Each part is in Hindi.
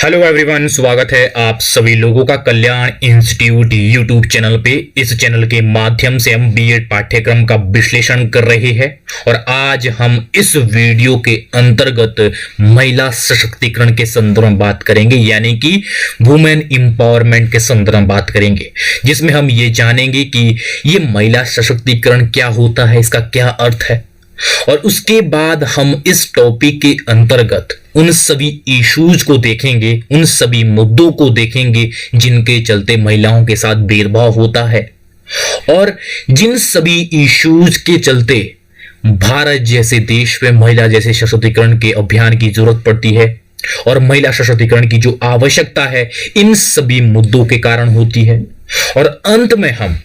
हेलो एवरीवन, स्वागत है आप सभी लोगों का कल्याण इंस्टीट्यूट यूट्यूब चैनल पे। इस चैनल के माध्यम से हम बीएड पाठ्यक्रम का विश्लेषण कर रहे हैं और आज हम इस वीडियो के अंतर्गत महिला सशक्तिकरण के संदर्भ में बात करेंगे, यानी कि वुमेन एम्पावरमेंट के संदर्भ में बात करेंगे, जिसमें हम ये जानेंगे कि ये महिला सशक्तिकरण क्या होता है, इसका क्या अर्थ है। और उसके बाद हम इस टॉपिक के अंतर्गत उन सभी इश्यूज को देखेंगे, उन सभी मुद्दों को देखेंगे जिनके चलते महिलाओं के साथ भेदभाव होता है और जिन सभी इश्यूज के चलते भारत जैसे देश में महिला जैसे सशक्तिकरण के अभियान की जरूरत पड़ती है और महिला सशक्तिकरण की जो आवश्यकता है इन सभी मुद्दों के कारण होती है। और अंत में हम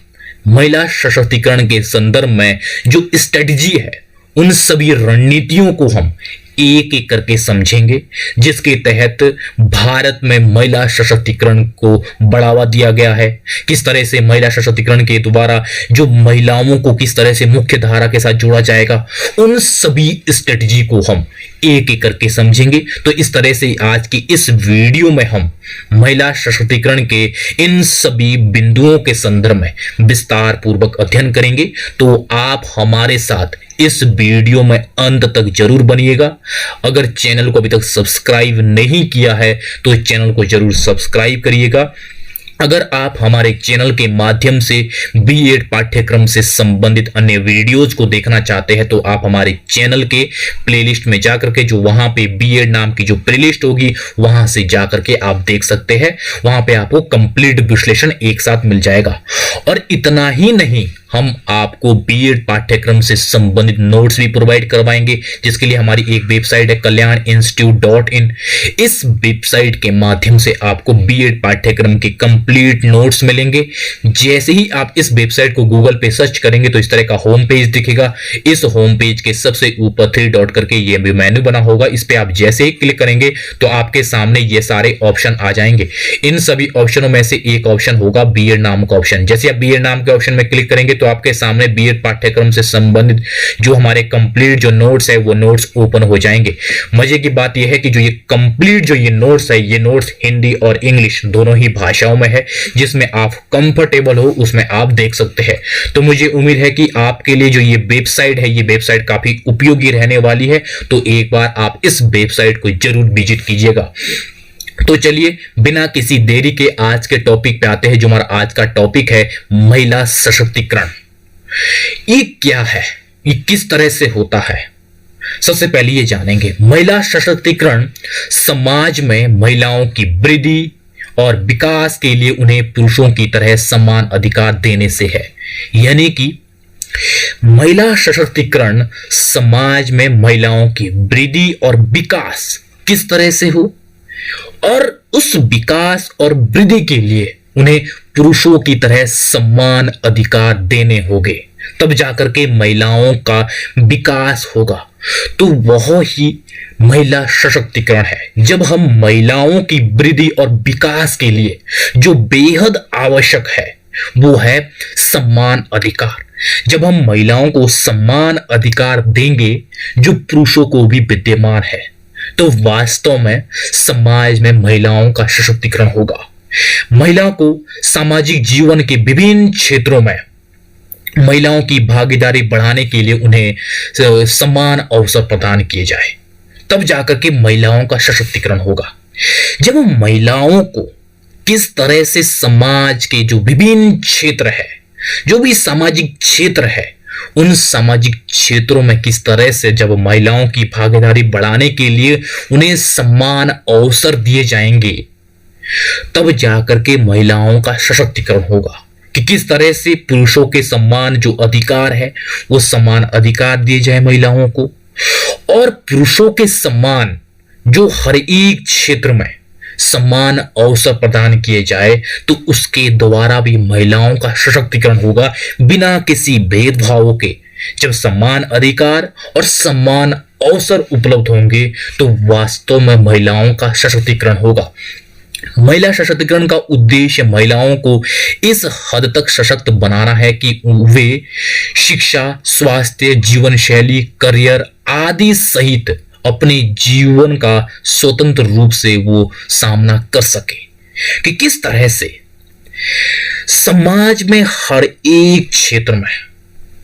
महिला सशक्तिकरण के संदर्भ में जो स्ट्रेटजी है, उन सभी रणनीतियों को हम एक एक करके समझेंगे, जिसके तहत भारत में महिला सशक्तिकरण को बढ़ावा दिया गया है। किस तरह से महिला सशक्तिकरण के द्वारा जो महिलाओं को किस तरह से मुख्य धारा के साथ जोड़ा जाएगा, उन सभी स्ट्रेटजी को हम एक एक करके समझेंगे। तो इस तरह से आज की इस वीडियो में हम महिला सशक्तिकरण के इन सभी बिंदुओं के संदर्भ में विस्तार पूर्वक अध्ययन करेंगे। तो आप हमारे साथ इस वीडियो में अंत तक जरूर बनिएगा। अगर चैनल को अभी तक सब्सक्राइब नहीं किया है तो चैनल को जरूर सब्सक्राइब करिएगा। अगर आप हमारे चैनल के माध्यम से बीएड पाठ्यक्रम से संबंधित अन्य वीडियोज को देखना चाहते हैं तो आप हमारे चैनल के प्लेलिस्ट में जाकर के, जो वहां पे बीएड नाम की जो प्लेलिस्ट होगी, वहां से जाकर के आप देख सकते हैं। वहां पे आपको कंप्लीट विश्लेषण एक साथ मिल जाएगा। और इतना ही नहीं, हम आपको बीएड पाठ्यक्रम से संबंधित नोट्स भी प्रोवाइड करवाएंगे, जिसके लिए हमारी एक वेबसाइट है kalyaninstitute.in। इस वेबसाइट के माध्यम से आपको बीएड पाठ्यक्रम के कंप्लीट नोट्स मिलेंगे। जैसे ही आप इस वेबसाइट को गूगल पे सर्च करेंगे तो इस तरह का होम पेज दिखेगा। इस होम पेज के सबसे ऊपर 3 डॉट करके ये मेन्यू बना होगा, इस पे आप जैसे ही क्लिक करेंगे तो आपके सामने ये सारे ऑप्शन आ जाएंगे। इन सभी ऑप्शनों में से एक ऑप्शन होगा बीएड नाम का ऑप्शन। जैसे आप बीएड नाम के ऑप्शन में क्लिक करेंगे तो आपके सामने बीएड पाठ्यक्रम से संबंधित जो हमारे कंप्लीट जो नोट्स है वो नोट्स ओपन हो जाएंगे। मजे की बात यह है कि जो ये कंप्लीट जो ये नोट्स है, ये नोट्स हिंदी और इंग्लिश दोनों ही भाषाओं में है, जिसमें आप कंफर्टेबल हो उसमें आप देख सकते हैं। तो मुझे उम्मीद है कि आपके लिए जो ये वेबसाइट है, ये वेबसाइट काफी उपयोगी रहने वाली है। तो एक बार आप इस वेबसाइट को जरूर विजिट कीजिएगा। तो चलिए बिना किसी देरी के आज के टॉपिक पे आते हैं। जो हमारा आज का टॉपिक है महिला सशक्तिकरण। ये क्या है, ये किस तरह से होता है, सबसे पहले ये जानेंगे। महिला सशक्तिकरण समाज में महिलाओं की वृद्धि और विकास के लिए उन्हें पुरुषों की तरह समान अधिकार देने से है। यानी कि महिला सशक्तिकरण समाज में महिलाओं की वृद्धि और विकास किस तरह से हो, और उस विकास और वृद्धि के लिए उन्हें पुरुषों की तरह समान अधिकार देने होंगे, तब जाकर के महिलाओं का विकास होगा। तो वह ही महिला सशक्तिकरण है। जब हम महिलाओं की वृद्धि और विकास के लिए जो बेहद आवश्यक है वो है समान अधिकार। जब हम महिलाओं को समान अधिकार देंगे जो पुरुषों को भी विद्यमान है, तो वास्तव में समाज में महिलाओं का सशक्तिकरण होगा। महिला को सामाजिक जीवन के विभिन्न क्षेत्रों में महिलाओं की भागीदारी बढ़ाने के लिए उन्हें समान अवसर प्रदान किए जाए, तब जाकर के महिलाओं का सशक्तिकरण होगा। जब हम महिलाओं को किस तरह से समाज के जो विभिन्न क्षेत्र है, जो भी सामाजिक क्षेत्र है, उन सामाजिक क्षेत्रों में किस तरह से जब महिलाओं की भागीदारी बढ़ाने के लिए उन्हें समान अवसर दिए जाएंगे, तब जाकर के महिलाओं का सशक्तिकरण होगा। कि किस तरह से पुरुषों के समान जो अधिकार है वो समान अधिकार दिए जाए महिलाओं को, और पुरुषों के समान जो हर एक क्षेत्र में समान अवसर प्रदान किए जाए, तो उसके द्वारा भी महिलाओं का सशक्तिकरण होगा बिना किसी भेदभाव के। जब समान अधिकार और समान अवसर उपलब्ध होंगे तो वास्तव में महिलाओं का सशक्तिकरण होगा। महिला सशक्तिकरण का उद्देश्य महिलाओं को इस हद तक सशक्त बनाना है कि वे शिक्षा, स्वास्थ्य, जीवन शैली, करियर आदि सहित अपने जीवन का स्वतंत्र रूप से वो सामना कर सके। कि किस तरह से समाज में हर एक क्षेत्र में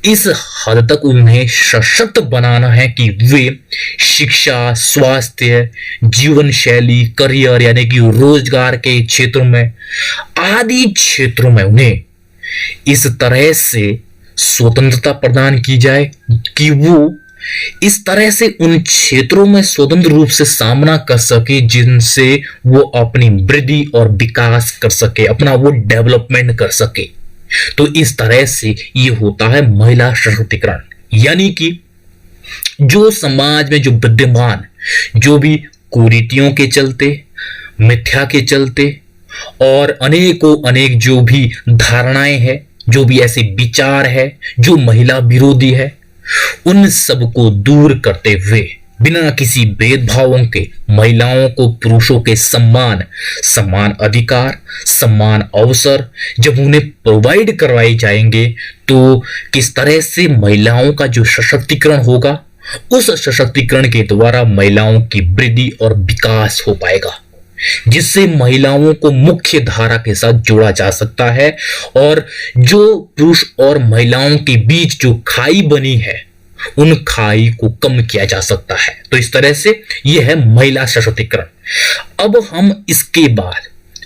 इस हद तक उन्हें सशक्त बनाना है कि वे शिक्षा, स्वास्थ्य, जीवन शैली, करियर यानी कि रोजगार के क्षेत्रों में आदि क्षेत्रों में उन्हें इस तरह से स्वतंत्रता प्रदान की जाए कि वो इस तरह से उन क्षेत्रों में स्वतंत्र रूप से सामना कर सके जिनसे वो अपनी वृद्धि और विकास कर सके, अपना वो डेवलपमेंट कर सके। तो इस तरह से ये होता है महिला सशक्तिकरण। यानी कि जो समाज में जो विद्यमान जो भी कुरीतियों के चलते, मिथ्या के चलते और अनेकों अनेक जो भी धारणाएं हैं, जो भी ऐसे विचार है जो महिला विरोधी है, उन सब को दूर करते हुए बिना किसी भेदभावों के महिलाओं को पुरुषों के समान अधिकार, समान अवसर जब उन्हें प्रोवाइड करवाए जाएंगे तो किस तरह से महिलाओं का जो सशक्तिकरण होगा, उस सशक्तिकरण के द्वारा महिलाओं की वृद्धि और विकास हो पाएगा, जिससे महिलाओं को मुख्य धारा के साथ जोड़ा जा सकता है और जो पुरुष और महिलाओं के बीच जो खाई बनी है उन खाई को कम किया जा सकता है। तो इस तरह से यह है महिला सशक्तिकरण। अब हम इसके बाद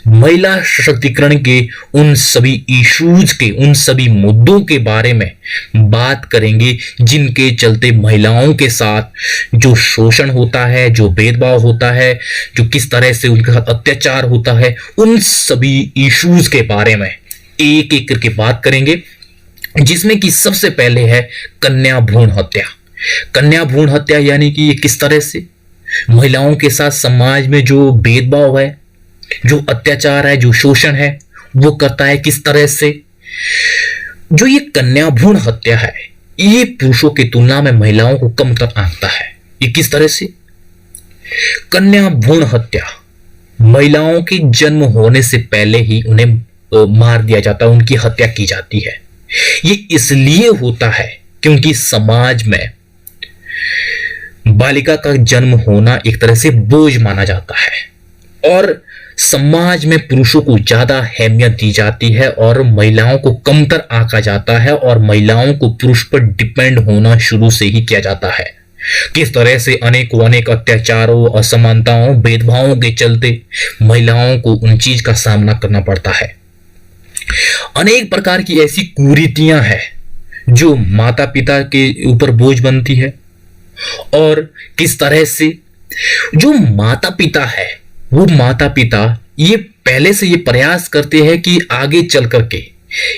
महिला सशक्तिकरण के उन सभी इश्यूज के, उन सभी मुद्दों के बारे में बात करेंगे जिनके चलते महिलाओं के साथ जो शोषण होता है, जो भेदभाव होता है, जो किस तरह से उनके साथ अत्याचार होता है, उन सभी इश्यूज के बारे में एक एक करके बात करेंगे। जिसमें कि सबसे पहले है कन्या भ्रूण हत्या। कन्या भ्रूण हत्या यानी कि ये किस तरह से महिलाओं के साथ समाज में जो भेदभाव है, जो अत्याचार है, जो शोषण है, वो करता है किस तरह से। जो ये कन्या भ्रूण हत्या है ये पुरुषों की तुलना में महिलाओं को कमतर आंकता है। ये किस तरह से? कन्या भ्रूण हत्या, महिलाओं के जन्म होने से पहले ही उन्हें मार दिया जाता है, उनकी हत्या की जाती है। ये इसलिए होता है क्योंकि समाज में बालिका का जन्म होना एक तरह से बोझ माना जाता है और समाज में पुरुषों को ज्यादा अहमियत दी जाती है और महिलाओं को कमतर आंका जाता है और महिलाओं को पुरुष पर डिपेंड होना शुरू से ही किया जाता है। किस तरह से अनेक अत्याचारों, असमानताओं, भेदभावों के चलते महिलाओं को उन चीज का सामना करना पड़ता है। अनेक प्रकार की ऐसी कुरीतियां हैं जो माता पिता के ऊपर बोझ बनती है और किस तरह से जो माता पिता है वो माता पिता ये पहले से ये प्रयास करते हैं कि आगे चल करके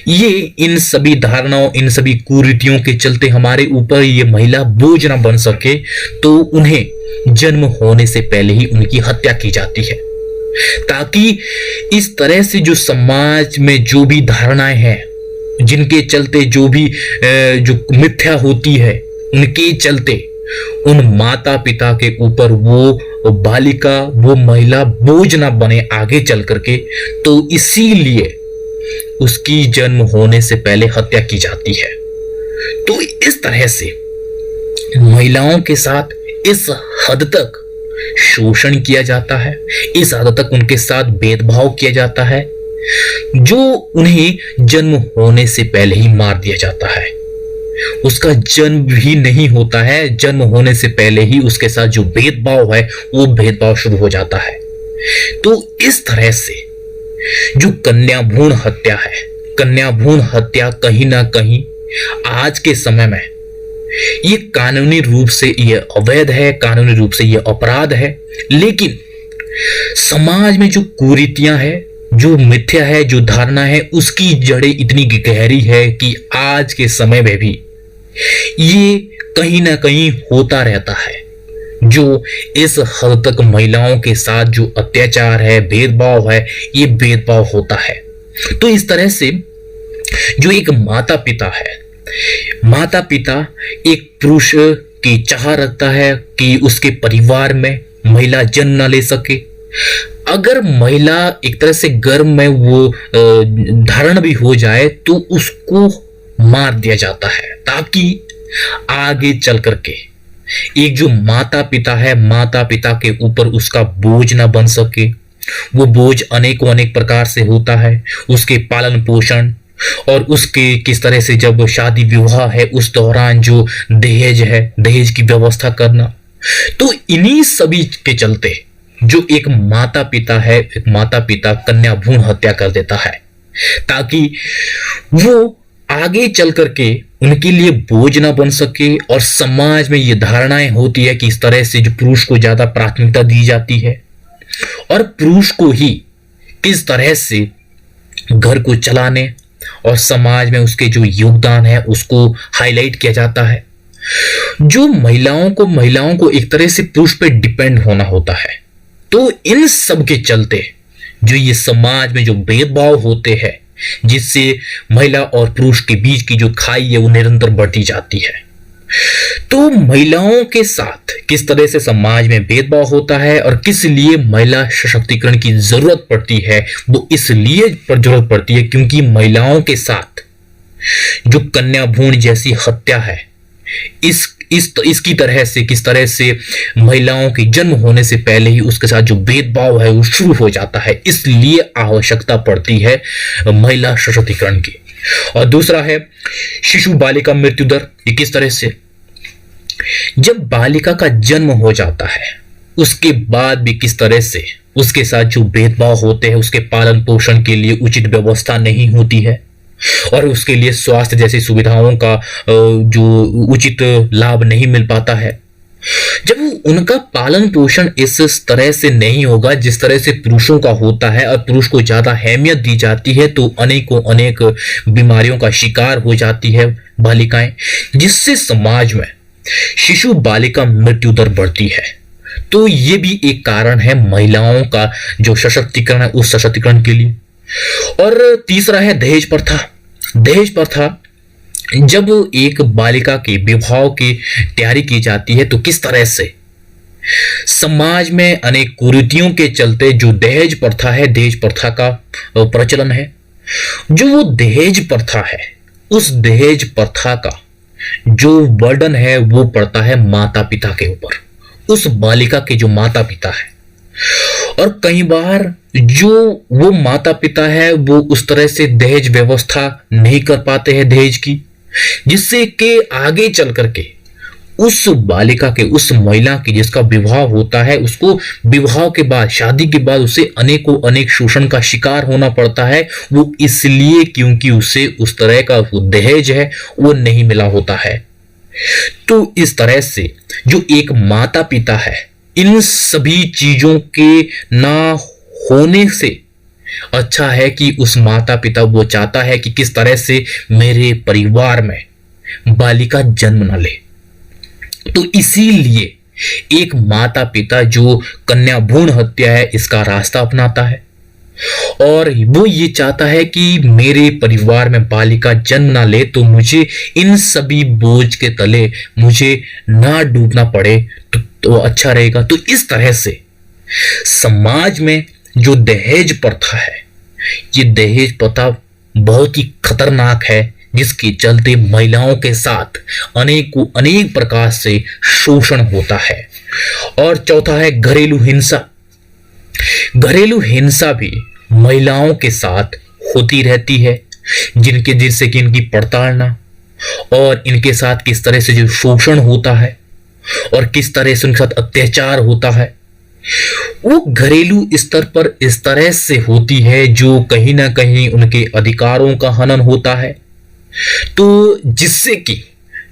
ये इन सभी धारणाओं, इन सभी कुरीतियों के चलते हमारे ऊपर ये महिला बोझ ना बन सके, तो उन्हें जन्म होने से पहले ही उनकी हत्या की जाती है, ताकि इस तरह से जो समाज में जो भी धारणाएं हैं, जिनके चलते जो भी जो मिथ्या होती है, उनके चलते उन माता पिता के ऊपर वो बालिका, वो महिला बोझ ना बने आगे चल करके। तो इसीलिए उसकी जन्म होने से पहले हत्या की जाती है। तो इस तरह से महिलाओं के साथ इस हद तक शोषण किया जाता है, इस हद तक उनके साथ भेदभाव किया जाता है, जो उन्हें जन्म होने से पहले ही मार दिया जाता है। उसका जन्म भी नहीं होता है, जन्म होने से पहले ही उसके साथ जो भेदभाव है वो भेदभाव शुरू हो जाता है। तो इस तरह से जो कन्या भ्रूण हत्या है, कन्या भ्रूण हत्या कहीं ना कहीं आज के समय में ये कानूनी रूप से ये अवैध है, कानूनी रूप से ये अपराध है, लेकिन समाज में जो कुरीतियां है, जो मिथ्या है, जो धारणा है, उसकी जड़ें इतनी गहरी है कि आज के समय में भी ये कहीं ना कहीं होता रहता है। जो इस हद तक महिलाओं के साथ जो अत्याचार है, भेदभाव है, ये भेदभाव होता है। तो इस तरह से जो एक माता पिता है, माता पिता एक पुरुष की चाह रखता है कि उसके परिवार में महिला जन्म ना ले सके। अगर महिला एक तरह से गर्भ में वो धारण भी हो जाए तो उसको मार दिया जाता है, ताकि आगे चल करके एक जो माता पिता है, माता पिता के ऊपर उसका बोझ ना बन सके। वो बोझ अनेकों अनेक प्रकार से होता है, उसके पालन पोषण और उसके किस तरह से जब शादी विवाह है उस दौरान जो दहेज है, दहेज की व्यवस्था करना। तो इन्हीं सभी के चलते जो एक माता पिता है, एक माता पिता कन्या भ्रूण हत्या कर देता है ताकि वो आगे चल करके उनके लिए बोझ ना बन सके। और समाज में ये धारणाएं होती है कि इस तरह से जो पुरुष को ज्यादा प्राथमिकता दी जाती है और पुरुष को ही किस तरह से घर को चलाने और समाज में उसके जो योगदान है उसको हाईलाइट किया जाता है। जो महिलाओं को एक तरह से पुरुष पे डिपेंड होना होता है। तो इन सब के चलते जो ये समाज में जो भेदभाव होते हैं, जिससे महिला और पुरुष के बीच की जो खाई है वो निरंतर बढ़ती जाती है। तो महिलाओं के साथ किस तरह से समाज में भेदभाव होता है और किस लिए महिला सशक्तिकरण की जरूरत पड़ती है, वो इसलिए पर जरूरत पड़ती है क्योंकि महिलाओं के साथ जो कन्या भ्रूण जैसी हत्या है, इसकी तरह से किस तरह से महिलाओं के जन्म होने से पहले ही उसके साथ जो भेदभाव है वो शुरू हो जाता है। इसलिए आवश्यकता पड़ती है महिला सशक्तिकरण की। और दूसरा है शिशु बालिका मृत्यु दर। ये किस तरह से, जब बालिका का जन्म हो जाता है उसके बाद भी किस तरह से उसके साथ जो भेदभाव होते हैं, उसके पालन पोषण के लिए उचित व्यवस्था नहीं होती है और उसके लिए स्वास्थ्य जैसी सुविधाओं का जो उचित लाभ नहीं मिल पाता है। जब उनका पालन पोषण इस तरह से नहीं होगा जिस तरह से पुरुषों का होता है और पुरुष को ज्यादा अहमियत दी जाती है, तो अनेकों अनेक बीमारियों का शिकार हो जाती है बालिकाएं, जिससे समाज में शिशु बालिका मृत्यु दर बढ़ती है। तो ये भी एक कारण है महिलाओं का जो सशक्तिकरण है उस सशक्तिकरण के लिए। और तीसरा है दहेज प्रथा। दहेज प्रथा, जब एक बालिका के विवाह की तैयारी की जाती है तो किस तरह से समाज में अनेक कुरीतियों के चलते जो दहेज प्रथा है, दहेज प्रथा का प्रचलन है। जो वो दहेज प्रथा है, उस दहेज प्रथा का जो बर्डन है वो पड़ता है माता पिता के ऊपर, उस बालिका के जो माता पिता है। और कई बार जो वो माता पिता है वो उस तरह से दहेज व्यवस्था नहीं कर पाते हैं दहेज की, जिससे कि आगे चल करके उस बालिका के, उस महिला की जिसका विवाह होता है, उसको विवाह के बाद, शादी के बाद उसे अनेकों अनेक शोषण का शिकार होना पड़ता है। वो इसलिए क्योंकि उसे उस तरह का वो दहेज है वो नहीं मिला होता है। तो इस तरह से जो एक माता पिता है, इन सभी चीजों के ना होने से अच्छा है कि उस माता पिता वो चाहता है कि किस तरह से मेरे परिवार में बालिका जन्म न ले। तो इसीलिए एक माता पिता जो कन्या भ्रूण हत्या है इसका रास्ता अपनाता है और वो ये चाहता है कि मेरे परिवार में बालिका जन्म ना ले, तो मुझे इन सभी बोझ के तले मुझे ना डूबना पड़े तो अच्छा रहेगा। तो इस तरह से समाज में जो दहेज प्रथा है, ये दहेज प्रथा बहुत ही खतरनाक है, जिसके चलते महिलाओं के साथ अनेक प्रकार से शोषण होता है। और चौथा है घरेलू हिंसा। घरेलू हिंसा भी महिलाओं के साथ होती रहती है, जिससे कि इनकी प्रताड़ना और इनके साथ किस तरह से जो शोषण होता है और किस तरह से उनके साथ अत्याचार होता है, वो घरेलू स्तर पर इस तरह से होती है जो कहीं ना कहीं उनके अधिकारों का हनन होता है। तो जिससे कि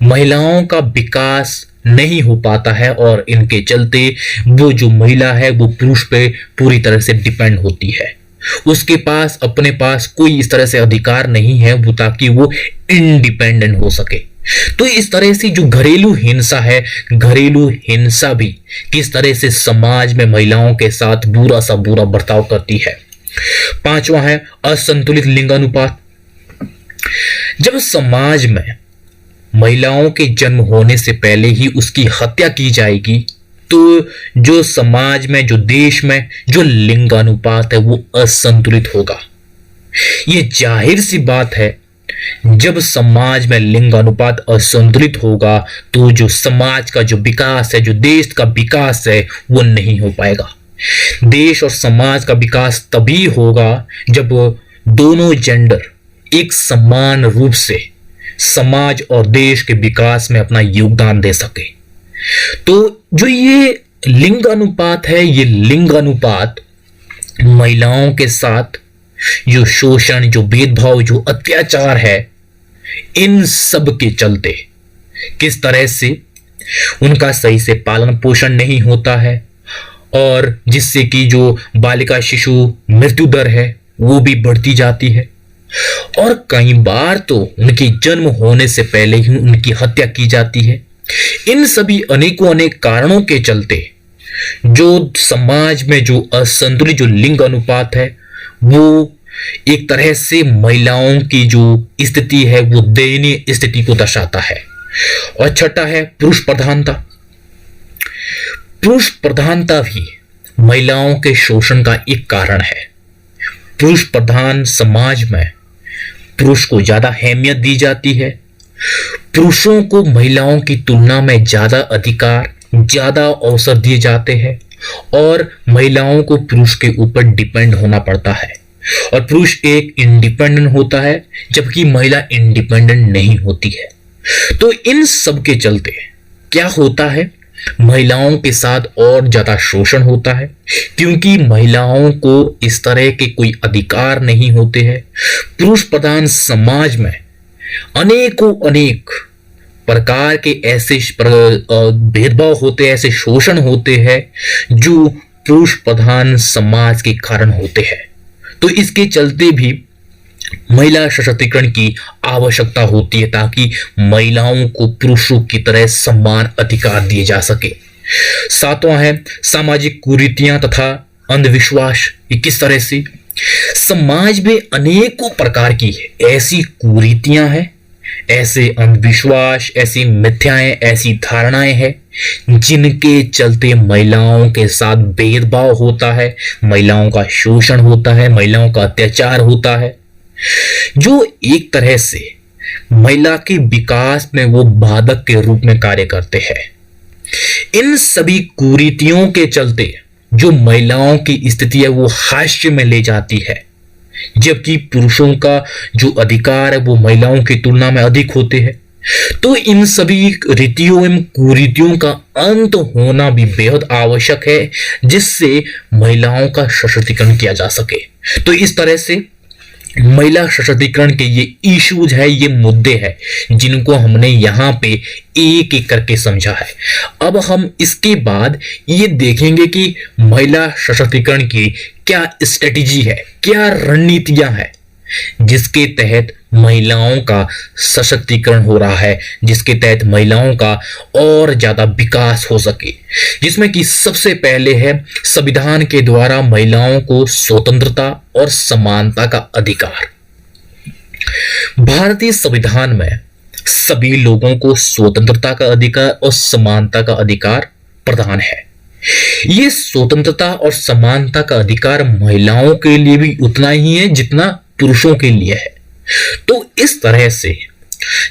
महिलाओं का विकास नहीं हो पाता है और इनके चलते वो जो महिला है वो पुरुष पे पूरी तरह से डिपेंड होती है। उसके पास अपने पास कोई इस तरह से अधिकार नहीं है वो, ताकि वो इंडिपेंडेंट हो सके। तो इस तरह से जो घरेलू हिंसा है, घरेलू हिंसा भी किस तरह से समाज में महिलाओं के साथ बुरा सा बुरा बर्ताव करती है। पांचवा है असंतुलित लिंगानुपात। जब समाज में महिलाओं के जन्म होने से पहले ही उसकी हत्या की जाएगी, तो जो समाज में, जो देश में जो लिंगानुपात है वो असंतुलित होगा। ये जाहिर सी बात है, जब समाज में लिंग अनुपात असंतुलित होगा तो जो समाज का जो विकास है, जो देश का विकास है, वो नहीं हो पाएगा। देश और समाज का विकास तभी होगा जब दोनों जेंडर एक समान रूप से समाज और देश के विकास में अपना योगदान दे सके। तो जो ये लिंग अनुपात है, ये लिंग अनुपात महिलाओं के साथ जो शोषण, जो भेदभाव, जो अत्याचार है, इन सब के चलते किस तरह से उनका सही से पालन पोषण नहीं होता है और जिससे कि जो बालिका शिशु मृत्यु दर है वो भी बढ़ती जाती है और कई बार तो उनके जन्म होने से पहले ही उनकी हत्या की जाती है। इन सभी अनेकों अनेक कारणों के चलते जो समाज में जो असंतुलित जो लिंग अनुपात है वो एक तरह से महिलाओं की जो स्थिति है वो दयनीय स्थिति को दर्शाता है। और छठा है पुरुष प्रधानता। पुरुष प्रधानता भी महिलाओं के शोषण का एक कारण है। पुरुष प्रधान समाज में पुरुष को ज्यादा अहमियत दी जाती है। पुरुषों को महिलाओं की तुलना में ज्यादा अधिकार, ज्यादा अवसर दिए जाते हैं और महिलाओं को पुरुष के ऊपर डिपेंड होना पड़ता है और पुरुष एक इंडिपेंडेंट होता है जबकि महिला इंडिपेंडेंट नहीं होती है। तो इन सब के चलते क्या होता है, महिलाओं के साथ और ज्यादा शोषण होता है क्योंकि महिलाओं को इस तरह के कोई अधिकार नहीं होते हैं। पुरुष प्रधान समाज में अनेकों अनेक प्रकार के ऐसे भेदभाव होते हैं, ऐसे शोषण होते हैं जो पुरुष प्रधान समाज के कारण होते हैं। तो इसके चलते भी महिला सशक्तिकरण की आवश्यकता होती है ताकि महिलाओं को पुरुषों की तरह समान अधिकार दिए जा सके। सातवां है सामाजिक कुरीतियां तथा अंधविश्वास। ये किस तरह से समाज में अनेकों प्रकार की ऐसी कुरीतियां हैं, ऐसे अंधविश्वास, ऐसी मिथ्याएं, ऐसी धारणाएं हैं जिनके चलते महिलाओं के साथ भेदभाव होता है, महिलाओं का शोषण होता है, महिलाओं का अत्याचार होता है, जो एक तरह से महिला के विकास में वो बाधक के रूप में कार्य करते हैं। इन सभी कुरीतियों के चलते जो महिलाओं की स्थिति है वो हाशिए में ले जाती है, जबकि पुरुषों का जो अधिकार है वो महिलाओं की तुलना में अधिक होते हैं। तो इन सभी रीतियों एवं कुरीतियों का अंत होना भी बेहद आवश्यक है जिससे महिलाओं का सशक्तिकरण किया जा सके। तो इस तरह से महिला सशक्तिकरण के ये इश्यूज है, ये मुद्दे हैं जिनको हमने यहाँ पे एक एक करके समझा है। अब हम इसके बाद ये देखेंगे कि महिला सशक्तिकरण की क्या स्ट्रेटेजी है, क्या रणनीतियां हैं जिसके तहत महिलाओं का सशक्तिकरण हो रहा है, जिसके तहत महिलाओं का और ज्यादा विकास हो सके। जिसमें कि सबसे पहले है संविधान के द्वारा महिलाओं को स्वतंत्रता और समानता का अधिकार। भारतीय संविधान में सभी लोगों को स्वतंत्रता का अधिकार और समानता का अधिकार प्रदान है। ये स्वतंत्रता और समानता का अधिकार महिलाओं के लिए भी उतना ही है जितना पुरुषों के लिए है। तो इस तरह से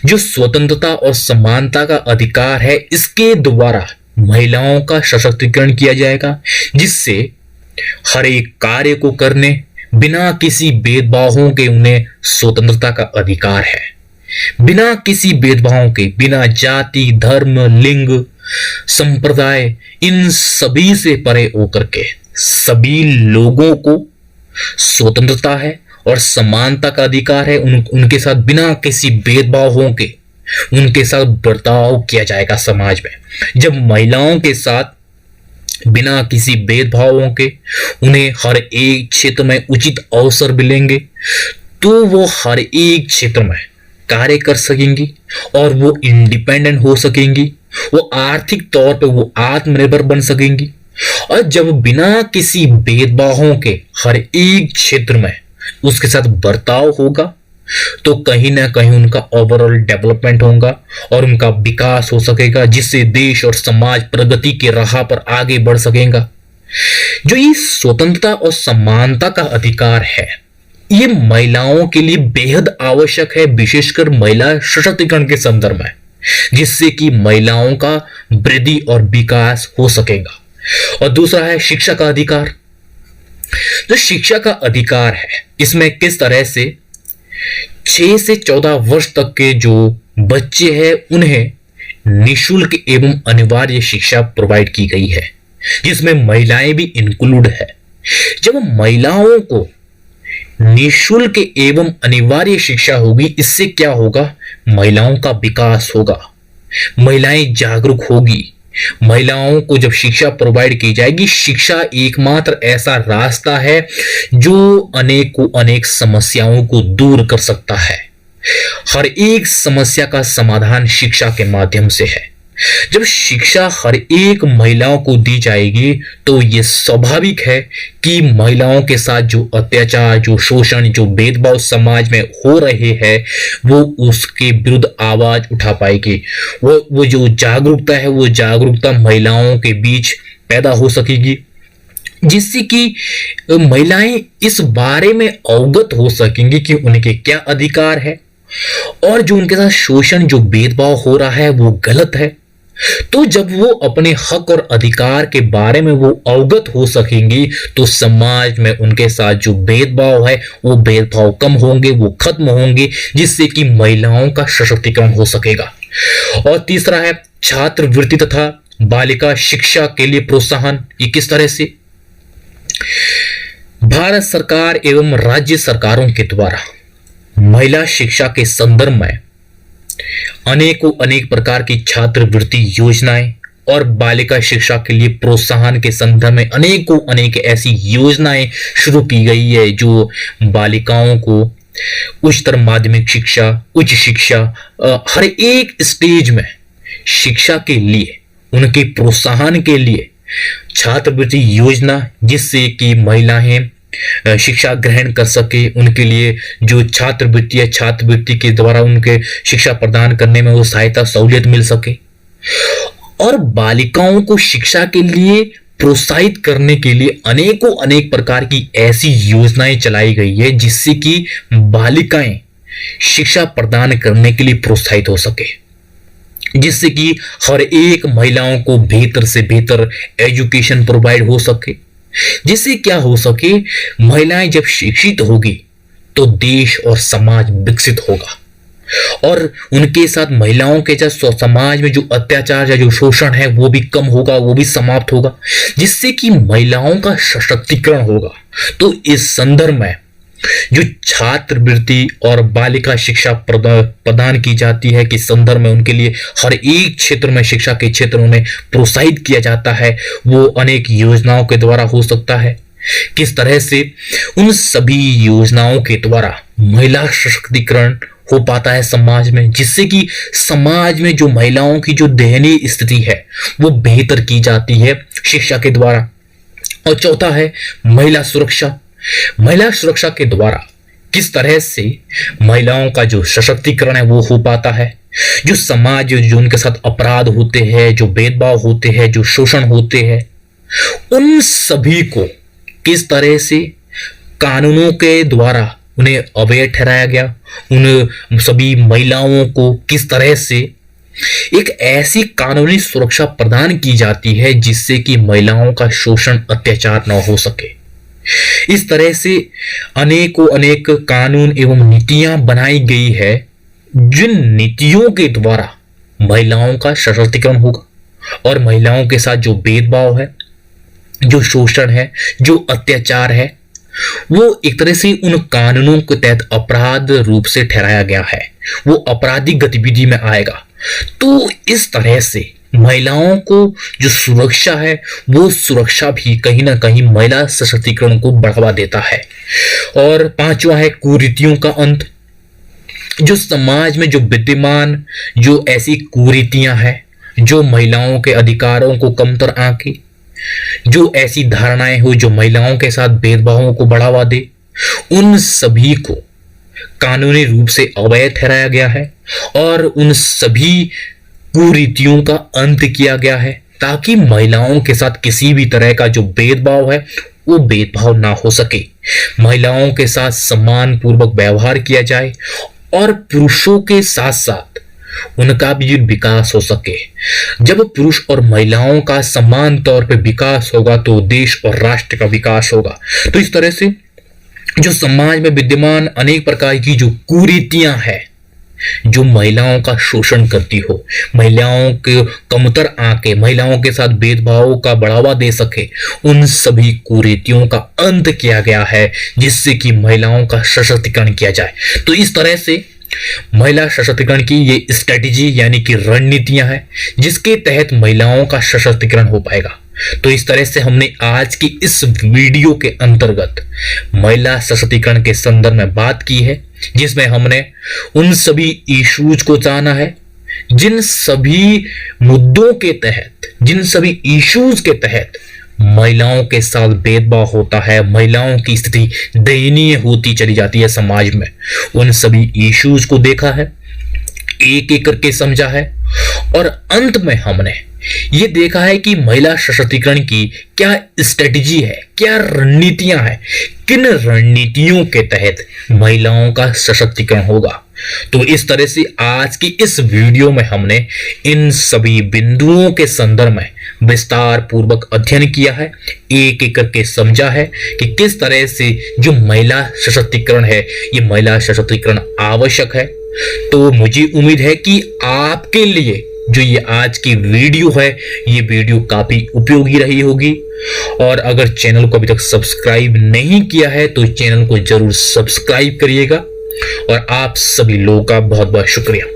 जो स्वतंत्रता और समानता का अधिकार है इसके द्वारा महिलाओं का सशक्तिकरण किया जाएगा, जिससे हर एक कार्य को करने बिना किसी भेदभावों के उन्हें स्वतंत्रता का अधिकार है। बिना किसी भेदभावों के, बिना जाति, धर्म, लिंग, संप्रदाय, इन सभी से परे होकर के सभी लोगों को स्वतंत्रता है और समानता का अधिकार है। उनके साथ बिना किसी भेदभावों के उनके साथ बर्ताव किया जाएगा समाज में। जब महिलाओं के साथ बिना किसी भेदभावों के उन्हें हर एक क्षेत्र में उचित अवसर मिलेंगे तो वो हर एक क्षेत्र में कार्य कर सकेंगी और वो इंडिपेंडेंट हो सकेंगी, वो आर्थिक तौर पे वो आत्मनिर्भर बन सकेंगी। और जब बिना किसी भेदभावों के हर एक क्षेत्र में उसके साथ बर्ताव होगा तो कहीं ना कहीं उनका ओवरऑल डेवलपमेंट होगा और उनका विकास हो सकेगा, जिससे देश और समाज प्रगति के राह पर आगे बढ़ सकेगा। जो ये स्वतंत्रता और समानता का अधिकार है ये महिलाओं के लिए बेहद आवश्यक है, विशेषकर महिला सशक्तिकरण के संदर्भ में, जिससे कि महिलाओं का वृद्धि और विकास हो सकेगा। और दूसरा है शिक्षा का अधिकार। जो शिक्षा का अधिकार है, इसमें किस तरह से 6 से 14 वर्ष तक के जो बच्चे हैं उन्हें निःशुल्क एवं अनिवार्य शिक्षा प्रोवाइड की गई है, जिसमें महिलाएं भी इंक्लूड है। जब महिलाओं को निःशुल्क एवं अनिवार्य शिक्षा होगी, इससे क्या होगा? महिलाओं का विकास होगा, महिलाएं जागरूक होगी। महिलाओं को जब शिक्षा प्रोवाइड की जाएगी, शिक्षा एकमात्र ऐसा रास्ता है जो अनेक समस्याओं को दूर कर सकता है। हर एक समस्या का समाधान शिक्षा के माध्यम से है। जब शिक्षा हर एक महिलाओं को दी जाएगी तो यह स्वाभाविक है कि महिलाओं के साथ जो अत्याचार, जो शोषण, जो भेदभाव समाज में हो रहे हैं, वो उसके विरुद्ध आवाज उठा पाएगी। वो जो जागरूकता है, वो जागरूकता महिलाओं के बीच पैदा हो सकेगी, जिससे कि महिलाएं इस बारे में अवगत हो सकेंगी कि उनके क्या अधिकार है और जो उनके साथ शोषण, जो भेदभाव हो रहा है, वो गलत है। तो जब वो अपने हक और अधिकार के बारे में वो अवगत हो सकेंगी तो समाज में उनके साथ जो भेदभाव है वो भेदभाव कम होंगे, वो खत्म होंगे, जिससे कि महिलाओं का सशक्तिकरण हो सकेगा। और तीसरा है छात्रवृत्ति तथा बालिका शिक्षा के लिए प्रोत्साहन। ये किस तरह से? भारत सरकार एवं राज्य सरकारों के द्वारा महिला शिक्षा के संदर्भ में अनेक प्रकार की छात्रवृत्ति योजनाएं और बालिका शिक्षा के लिए प्रोत्साहन के संदर्भ में अनेक ऐसी योजनाएं शुरू की गई है जो बालिकाओं को उच्चतर माध्यमिक शिक्षा, उच्च शिक्षा, हर एक स्टेज में शिक्षा के लिए, उनके प्रोत्साहन के लिए छात्रवृत्ति योजना, जिससे कि महिलाएं शिक्षा ग्रहण कर सके, उनके लिए जो छात्रवृत्ति है, छात्रवृत्ति के द्वारा उनके शिक्षा प्रदान करने में वो सहायता, सहूलियत मिल सके। और बालिकाओं को शिक्षा के लिए प्रोत्साहित करने के लिए अनेक प्रकार की ऐसी योजनाएं चलाई गई है, जिससे कि बालिकाएं शिक्षा प्रदान करने के लिए प्रोत्साहित हो सके, जिससे कि हर एक महिलाओं को बेहतर से बेहतर एजुकेशन प्रोवाइड हो सके। जिससे क्या हो सके, महिलाएं जब शिक्षित होगी तो देश और समाज विकसित होगा और उनके साथ महिलाओं के साथ समाज में जो अत्याचार या जो शोषण है वो भी कम होगा, वो भी समाप्त होगा, जिससे कि महिलाओं का सशक्तिकरण होगा। तो इस संदर्भ में जो छात्रवृत्ति और बालिका शिक्षा प्रदान की जाती है कि संदर्भ में उनके लिए हर एक क्षेत्र में, शिक्षा के क्षेत्रों में प्रोत्साहित किया जाता है, वो अनेक योजनाओं के द्वारा हो सकता है। किस तरह से उन सभी योजनाओं के द्वारा महिला सशक्तिकरण हो पाता है समाज में, जिससे कि समाज में जो महिलाओं की जो दयनीय स्थिति है वो बेहतर की जाती है शिक्षा के द्वारा। और चौथा है महिला सुरक्षा। महिला सुरक्षा के द्वारा किस तरह से महिलाओं का जो सशक्तिकरण है वो हो पाता है। जो समाज, जो उनके साथ अपराध होते हैं, जो भेदभाव होते हैं, जो शोषण होते हैं, उन सभी को किस तरह से कानूनों के द्वारा उन्हें अवैध ठहराया गया, उन सभी महिलाओं को किस तरह से एक ऐसी कानूनी सुरक्षा प्रदान की जाती है जिससे कि महिलाओं का शोषण, अत्याचार न हो सके। इस तरह से अनेक कानून एवं नीतियां बनाई गई है, जिन नीतियों के द्वारा महिलाओं का सशक्तिकरण होगा और महिलाओं के साथ जो भेदभाव है, जो शोषण है, जो अत्याचार है, वो एक तरह से उन कानूनों के तहत अपराध रूप से ठहराया गया है, वो आपराधिक गतिविधि में आएगा। तो इस तरह से महिलाओं को जो सुरक्षा है वो सुरक्षा भी कहीं ना कहीं महिला सशक्तिकरण को बढ़ावा देता है। और पांचवा है कुरीतियों का अंत। जो समाज में जो विद्यमान जो ऐसी कुरीतियां हैं, जो महिलाओं के अधिकारों को कमतर आंके, जो ऐसी धारणाएं हो जो महिलाओं के साथ भेदभावों को बढ़ावा दे, उन सभी को कानूनी रूप से अवैध ठहराया गया है और उन सभी कुरीतियों का अंत किया गया है, ताकि महिलाओं के साथ किसी भी तरह का जो भेदभाव है वो भेदभाव ना हो सके, महिलाओं के साथ सम्मान पूर्वक व्यवहार किया जाए और पुरुषों के साथ साथ उनका भी विकास हो सके। जब पुरुष और महिलाओं का समान तौर पे विकास होगा तो देश और राष्ट्र का विकास होगा। तो इस तरह से जो समाज में विद्यमान अनेक प्रकार की जो कुरीतियां हैं, जो महिलाओं का शोषण करती हो, महिलाओं के कमतर आके महिलाओं के साथ भेदभाव का बढ़ावा दे सके, उन सभी कुरीतियों का अंत किया गया है, जिससे कि महिलाओं का सशक्तिकरण किया जाए। तो इस तरह से महिला सशक्तिकरण की ये स्ट्रेटेजी यानी कि रणनीतियां हैं, जिसके तहत महिलाओं का सशक्तिकरण हो पाएगा। तो इस तरह से हमने आज की इस वीडियो के अंतर्गत महिला सशक्तिकरण के संदर्भ में बात की है, जिसमें हमने उन सभी इश्यूज को जाना है, जिन सभी मुद्दों के तहत, जिन सभी इश्यूज के तहत महिलाओं के साथ भेदभाव होता है, महिलाओं की स्थिति दयनीय होती चली जाती है समाज में। उन सभी इश्यूज को देखा है, एक एक करके समझा है, और अंत में हमने ये देखा है कि महिला सशक्तिकरण की क्या स्ट्रेटजी है, क्या रणनीतियां हैं, किन रणनीतियों के तहत महिलाओं का सशक्तिकरण होगा। तो इस तरह से आज की इस वीडियो में हमने इन सभी बिंदुओं के संदर्भ में विस्तार पूर्वक अध्ययन किया है, एक एक करके समझा है कि किस तरह से जो महिला सशक्तिकरण है, ये महिला सशक्तिकरण आवश्यक है। तो मुझे उम्मीद है कि आपके लिए जो ये आज की वीडियो है, ये वीडियो काफी उपयोगी रही होगी। और अगर चैनल को अभी तक सब्सक्राइब नहीं किया है तो चैनल को जरूर सब्सक्राइब करिएगा। और आप सभी लोगों का बहुत बहुत शुक्रिया।